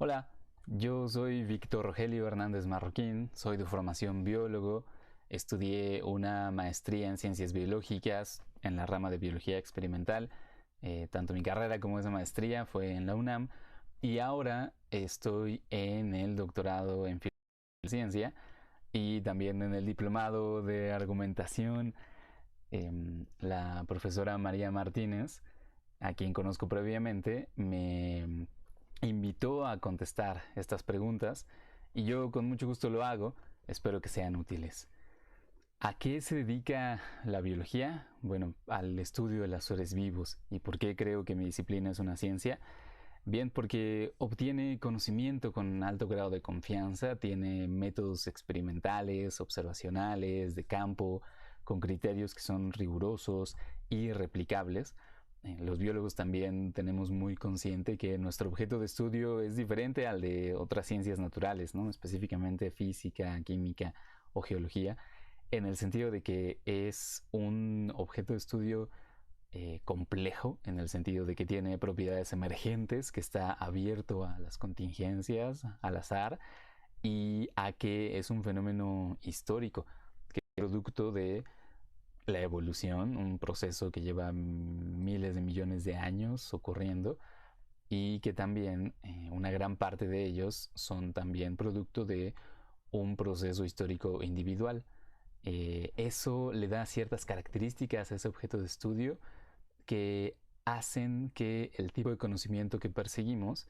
Hola, yo soy Víctor Rogelio Hernández Marroquín, soy de formación biólogo, estudié una maestría en ciencias biológicas en la rama de biología experimental, tanto mi carrera como esa maestría fue en la UNAM y ahora estoy en el doctorado en ciencia y también en el diplomado de argumentación. La profesora María Martínez, a quien conozco previamente, me invitó a contestar estas preguntas y yo con mucho gusto lo hago. Espero que sean útiles. ¿A qué se dedica la biología? Bueno, al estudio de los seres vivos. ¿Y por qué creo que mi disciplina es una ciencia? Bien, porque obtiene conocimiento con alto grado de confianza, tiene métodos experimentales, observacionales, de campo, con criterios que son rigurosos y replicables. Los biólogos también tenemos muy consciente que nuestro objeto de estudio es diferente al de otras ciencias naturales, ¿no? Específicamente física, química o geología, en el sentido de que es un objeto de estudio complejo, en el sentido de que tiene propiedades emergentes, que está abierto a las contingencias, al azar, y a que es un fenómeno histórico, que es producto de la evolución, un proceso que lleva miles de millones de años ocurriendo y que también una gran parte de ellos son también producto de un proceso histórico individual. Eso le da ciertas características a ese objeto de estudio que hacen que el tipo de conocimiento que perseguimos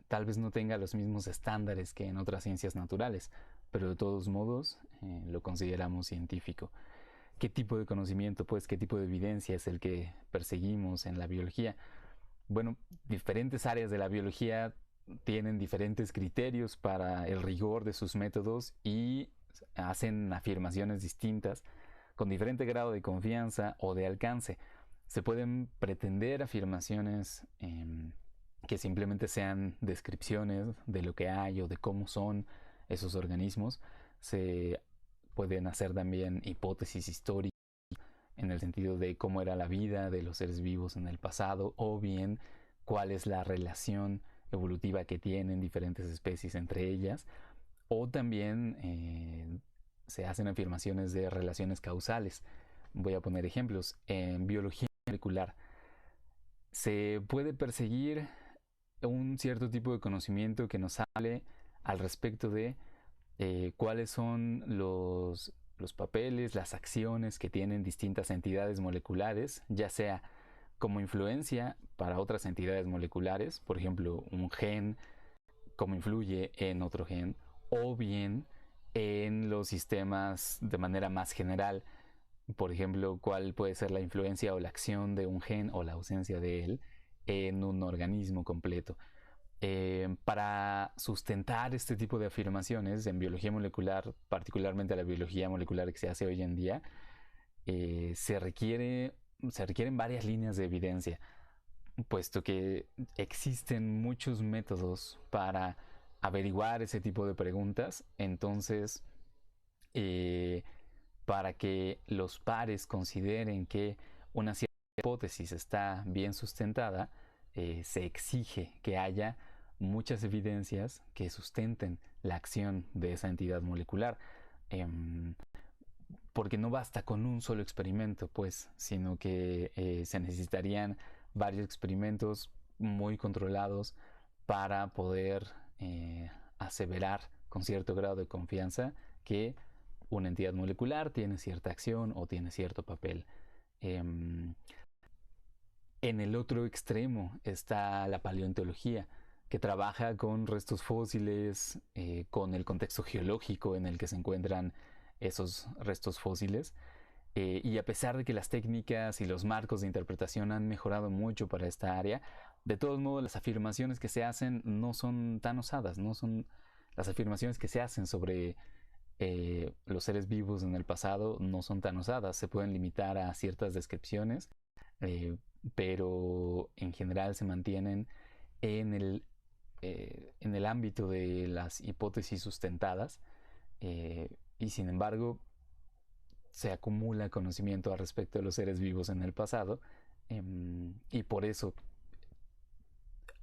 tal vez no tenga los mismos estándares que en otras ciencias naturales, pero de todos modos lo consideramos científico. ¿Qué tipo de conocimiento, pues, qué tipo de evidencia es el que perseguimos en la biología? Bueno, diferentes áreas de la biología tienen diferentes criterios para el rigor de sus métodos y hacen afirmaciones distintas con diferente grado de confianza o de alcance. Se pueden pretender afirmaciones que simplemente sean descripciones de lo que hay o de cómo son esos organismos. Se pueden hacer también hipótesis históricas en el sentido de cómo era la vida de los seres vivos en el pasado o bien cuál es la relación evolutiva que tienen diferentes especies entre ellas, o también se hacen afirmaciones de relaciones causales. Voy a poner ejemplos. En biología molecular se puede perseguir un cierto tipo de conocimiento que nos hable al respecto de cuáles son los papeles, las acciones que tienen distintas entidades moleculares, ya sea como influencia para otras entidades moleculares, por ejemplo, un gen, cómo influye en otro gen, o bien en los sistemas de manera más general, por ejemplo, cuál puede ser la influencia o la acción de un gen o la ausencia de él en un organismo completo. Para sustentar este tipo de afirmaciones en biología molecular, particularmente la biología molecular que se hace hoy en día, se requieren varias líneas de evidencia, puesto que existen muchos métodos para averiguar ese tipo de preguntas. Entonces, eh, para que los pares consideren que una cierta hipótesis está bien sustentada, se exige que haya muchas evidencias que sustenten la acción de esa entidad molecular. Porque no basta con un solo experimento, pues, sino que se necesitarían varios experimentos muy controlados para poder aseverar con cierto grado de confianza que una entidad molecular tiene cierta acción o tiene cierto papel. En el otro extremo está la paleontología, que trabaja con restos fósiles, con el contexto geológico en el que se encuentran esos restos fósiles. Y a pesar de que las técnicas y los marcos de interpretación han mejorado mucho para esta área, de todos modos las afirmaciones que se hacen no son tan osadas, no son las afirmaciones que se hacen sobre los seres vivos en el pasado no son tan osadas, se pueden limitar a ciertas descripciones, eh, pero en general se mantienen en en el ámbito de las hipótesis sustentadas, y sin embargo se acumula conocimiento al respecto de los seres vivos en el pasado, y por eso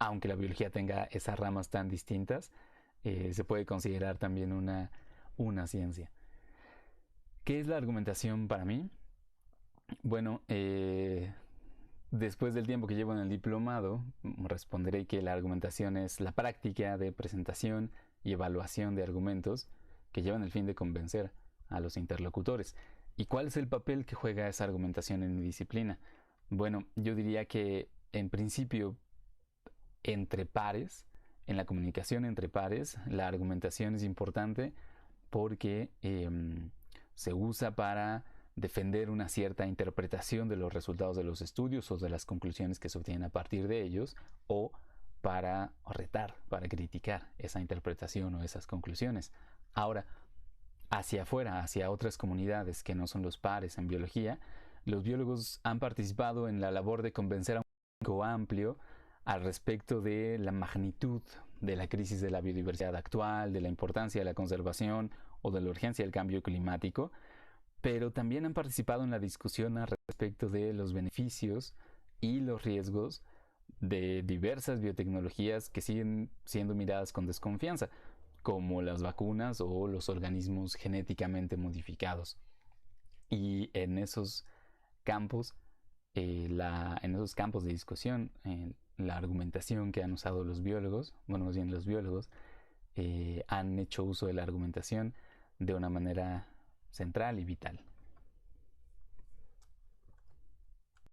aunque la biología tenga esas ramas tan distintas, se puede considerar también una ciencia. ¿Qué es la argumentación para mí? Bueno, después del tiempo que llevo en el diplomado, responderé que la argumentación es la práctica de presentación y evaluación de argumentos que llevan el fin de convencer a los interlocutores. ¿Y cuál es el papel que juega esa argumentación en mi disciplina? Bueno, yo diría que en principio, entre pares, en la comunicación entre pares, la argumentación es importante porque se usa para defender una cierta interpretación de los resultados de los estudios o de las conclusiones que se obtienen a partir de ellos, o para retar, para criticar esa interpretación o esas conclusiones. Ahora, hacia afuera, hacia otras comunidades que no son los pares en biología, los biólogos han participado en la labor de convencer a un público amplio al respecto de la magnitud de la crisis de la biodiversidad actual, de la importancia de la conservación o de la urgencia del cambio climático, pero también han participado en la discusión al respecto de los beneficios y los riesgos de diversas biotecnologías que siguen siendo miradas con desconfianza, como las vacunas o los organismos genéticamente modificados. Y en esos campos, en esos campos de discusión, la argumentación que han usado los biólogos, bueno, más bien los biólogos, han hecho uso de la argumentación de una manera central y vital.